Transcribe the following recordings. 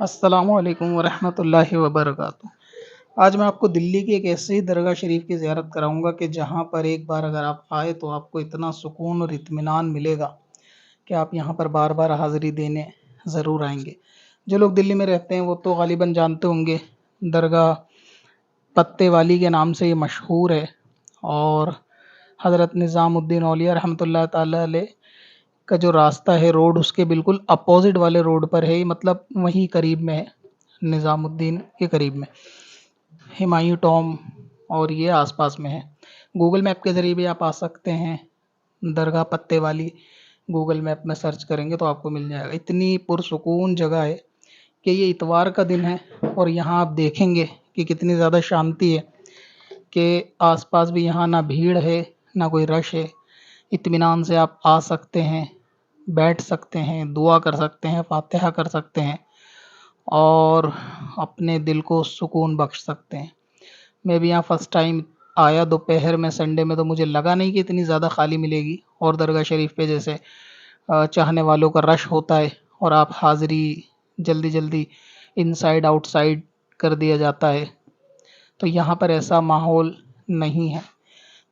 अस्सलामु अलैकुम वरहमतुल्लाहि वबरकातुहू। आज मैं आपको दिल्ली की एक ऐसी दरगाह शरीफ की ज़ियारत कराऊंगा कि जहां पर एक बार अगर आप आए तो आपको इतना सुकून और इत्मीनान मिलेगा कि आप यहां पर बार बार हाज़िरी देने ज़रूर आएंगे। जो लोग दिल्ली में रहते हैं वो तो ग़ालिबन जानते होंगे, दरगाह पत्ते वाली के नाम से ये मशहूर है। और हज़रत निज़ामुद्दीन औलिया रहमतुल्लाह ताला अलैह का जो रास्ता है, रोड उसके बिल्कुल अपोजिट वाले रोड पर है, मतलब वहीं करीब में है, निज़ामुद्दीन के करीब में हुमायूं टॉम और ये आसपास में है। गूगल मैप के ज़रिए भी आप आ सकते हैं, दरगाह पत्ते वाली गूगल मैप में सर्च करेंगे तो आपको मिल जाएगा। इतनी पुरसुकून जगह है कि ये इतवार का दिन है और यहाँ आप देखेंगे कि कितनी ज़्यादा शांति है कि आसपास भी यहाँ ना भीड़ है ना कोई रश है। इत्मीनान से आप आ सकते हैं, बैठ सकते हैं, दुआ कर सकते हैं, फातिहा कर सकते हैं और अपने दिल को सुकून बख्श सकते हैं। मैं भी यहाँ फ़र्स्ट टाइम आया दोपहर में, संडे में, तो मुझे लगा नहीं कि इतनी ज़्यादा खाली मिलेगी और दरगाह शरीफ पे जैसे चाहने वालों का रश होता है और आप हाज़िरी जल्दी जल्दी इनसाइड आउटसाइड कर दिया जाता है, तो यहाँ पर ऐसा माहौल नहीं है।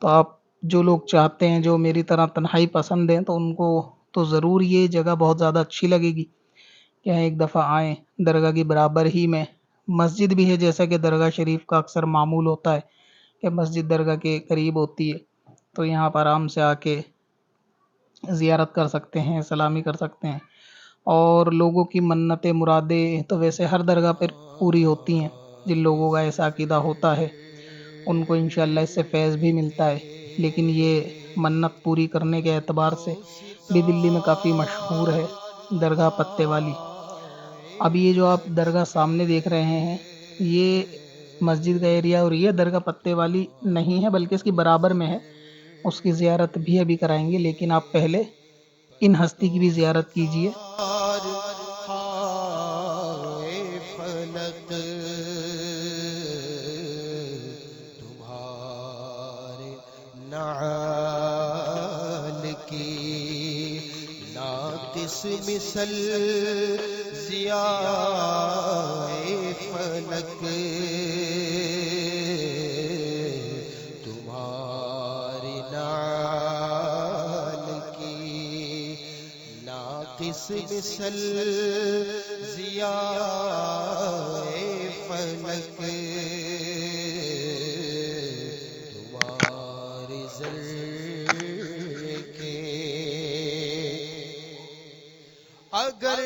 तो आप जो लोग चाहते हैं, जो मेरी तरह तन्हाई पसंद है, तो उनको तो ज़रूर ये जगह बहुत ज़्यादा अच्छी लगेगी कि यहाँ एक दफ़ा आएँ। दरगाह की बराबर ही में मस्जिद भी है, जैसा कि दरगाह शरीफ का अक्सर मामूल होता है कि मस्जिद दरगाह के करीब होती है, तो यहाँ पर आराम से आके ज़ियारत कर सकते हैं, सलामी कर सकते हैं। और लोगों की मन्नतें मुरादें तो वैसे हर दरगाह पर पूरी होती हैं। जिन लोगों का ऐसा अकीदा होता है उनको इंशाअल्लाह इससे फैज़ भी मिलता है। लेकिन ये मन्नत पूरी करने के एतबार से भी दिल्ली में काफ़ी मशहूर है दरगाह पत्ते वाली। अब ये जो आप दरगाह सामने देख रहे हैं, ये मस्जिद का एरिया और ये दरगाह पत्ते वाली नहीं है, बल्कि इसकी बराबर में है। उसकी ज़ियारत भी अभी कराएंगे, लेकिन आप पहले इन हस्ती की भी ज़ियारत कीजिए। हाय फलक तुम्हारे नाल की नातिस मिसल ज़ियाए फलक तुम्हारी नाल की नाकिस मिसल ज़ियाए फलक तुम्हारे ज़र्र के अगर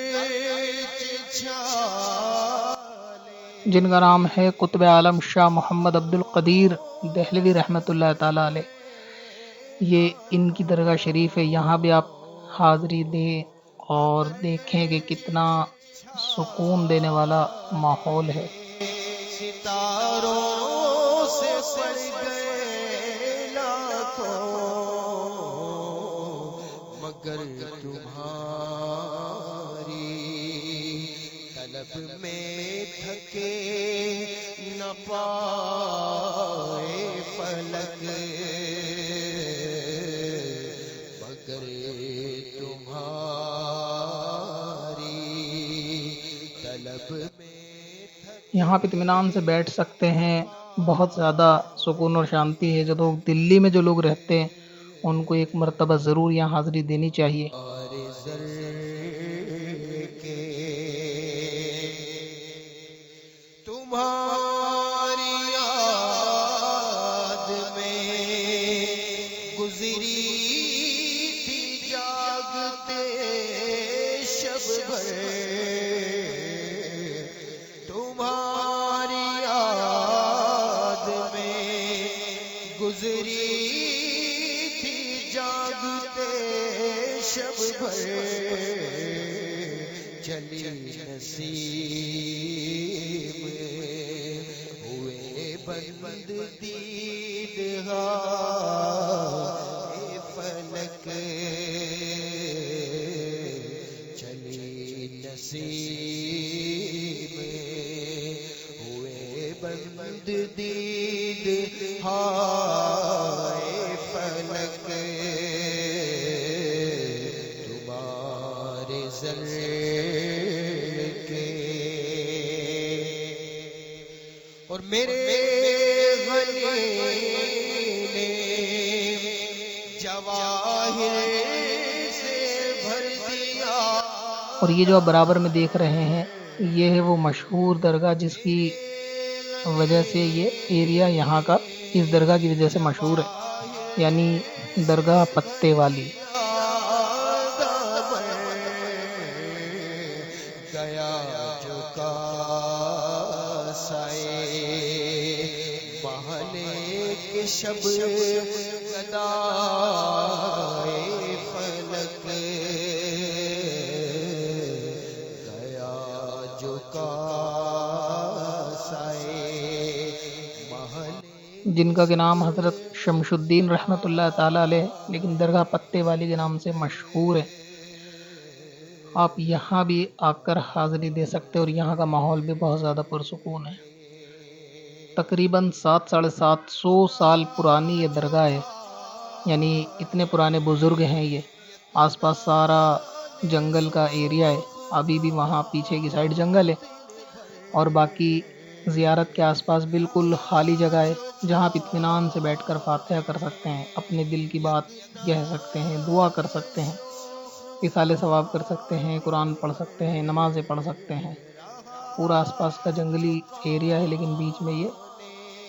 जिनका नाम है कुतुब आलम शाह मोहम्मद अब्दुल क़दीर दहलवी रहमतुल्लाह ताला अलैह, ये इनकी दरगाह शरीफ है। यहाँ भी आप हाज़िरी दें और देखें कि कितना सुकून देने वाला माहौल है। सितारों से पड़ गए लाखों मगर तुम्हारी तलब में थके न पाए फलक मगर तुम्हारी तलब में यहाँ पे इत्मीनान से बैठ सकते हैं, बहुत ज़्यादा सुकून और शांति है। जो लोग दिल्ली में जो लोग रहते हैं उनको एक मरतबा ज़रूर यहाँ हाज़िरी देनी चाहिए। और ज़र्र के तुम्हारी याद में गुजरी थी जागते शब भर तुम्हारी याद में गुजरी थी जागते शब भर चली नसीब हुए बंद दीद हाय फलक चली नसीब हुए बंद दीद हाय फलक तुम्हारे ज़र्र के اور میرے غنی نے جواہر سے بھر دیا. اور یہ جو آپ برابر میں دیکھ رہے ہیں یہ ہے وہ مشہور درگاہ جس کی وجہ سے یہ ایریا یہاں کا اس درگاہ کی وجہ سے مشہور ہے، یعنی درگاہ پتے والی. گیا جو کا سائے محلے کے شب گدائے فلک. گیا جو کا سائے محلے جن کا نام حضرت شمس الدین رحمۃ اللہ تعالیٰ علیہ ہے، لیکن درگاہ پتے والی کے نام سے مشہور ہے. آپ یہاں بھی آ کر حاضری دے سکتے اور یہاں کا ماحول بھی بہت زیادہ پرسکون ہے. تقریباً 700-750 سال پرانی یہ درگاہ ہے، یعنی اتنے پرانے بزرگ ہیں یہ. آس پاس سارا جنگل کا ایریا ہے، ابھی بھی وہاں پیچھے کی سائڈ جنگل ہے، اور باقی زیارت کے آس پاس بالکل خالی جگہ ہے جہاں آپ اطمینان سے بیٹھ کر فاتحہ کر سکتے ہیں، اپنے دل کی بات کہہ سکتے ہیں، دعا کر سکتے ہیں، اصالہ ثواب کر سکتے ہیں، قرآن پڑھ سکتے ہیں، نمازیں پڑھ سکتے ہیں. پورا آس پاس کا جنگلی ایریا ہے، لیکن بیچ میں یہ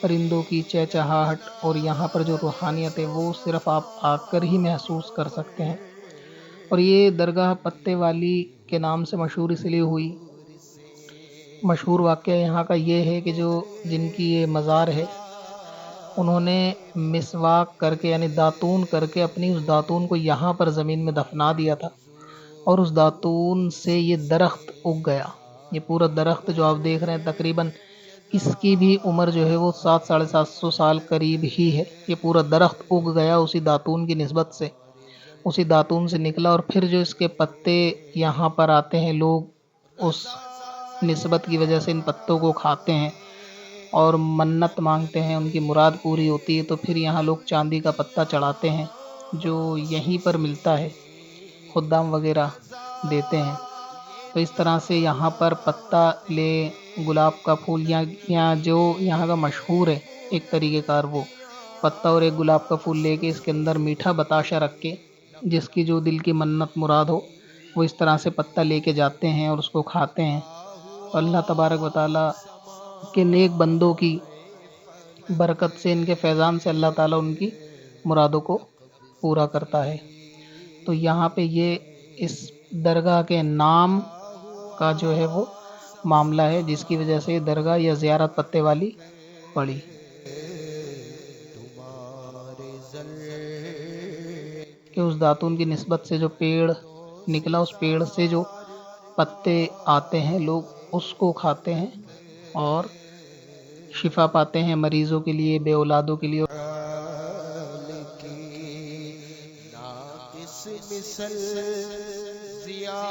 پرندوں کی چہچہاہٹ اور یہاں پر جو روحانیت ہے وہ صرف آپ آ کر ہی محسوس کر سکتے ہیں. اور یہ درگاہ پتے والی کے نام سے مشہور اس لیے ہوئی، مشہور واقعہ یہاں کا یہ ہے کہ جو جن کی یہ مزار ہے انہوں نے مسواک کر کے یعنی داتون کر کے اپنی اس داتون کو یہاں پر زمین میں دفنا دیا تھا، اور اس داتون سے یہ درخت اگ گیا. یہ پورا درخت جو آپ دیکھ رہے ہیں تقریباً اس کی بھی عمر جو ہے وہ 700-750 سال قریب ہی ہے. یہ پورا درخت اگ گیا اسی داتون کی نسبت سے، اسی داتون سے نکلا. اور پھر جو اس کے پتے یہاں پر آتے ہیں، لوگ اس نسبت کی وجہ سے ان پتوں کو کھاتے ہیں اور منت مانگتے ہیں، ان کی مراد پوری ہوتی ہے. تو پھر یہاں لوگ چاندی کا پتہ چڑھاتے ہیں جو یہیں پر ملتا ہے، خدام وغیرہ دیتے ہیں. تو اس طرح سے یہاں پر پتہ لے، گلاب کا پھول یا جو یہاں کا مشہور ہے ایک طریقہ کار، وہ پتہ اور ایک گلاب کا پھول لے کے اس کے اندر میٹھا بتاشا رکھ کے جس کی جو دل کی منت مراد ہو وہ اس طرح سے پتہ لے کے جاتے ہیں اور اس کو کھاتے ہیں. تو اللہ تبارک و تعالیٰ کے نیک بندوں کی برکت سے، ان کے فیضان سے اللہ تعالیٰ ان کی مرادوں کو پورا کرتا ہے. تو یہاں پہ یہ اس درگاہ کے نام کا جو ہے وہ معاملہ ہے جس کی وجہ سے درگاہ یا زیارت پتے والی پڑی. کہ اس داتون کی نسبت سے جو پیڑ نکلا، اس پیڑ سے جو پتے آتے ہیں لوگ اس کو کھاتے ہیں اور شفا پاتے ہیں مریضوں کے لیے، بے اولادوں کے لیے. ناقص مثل ضیا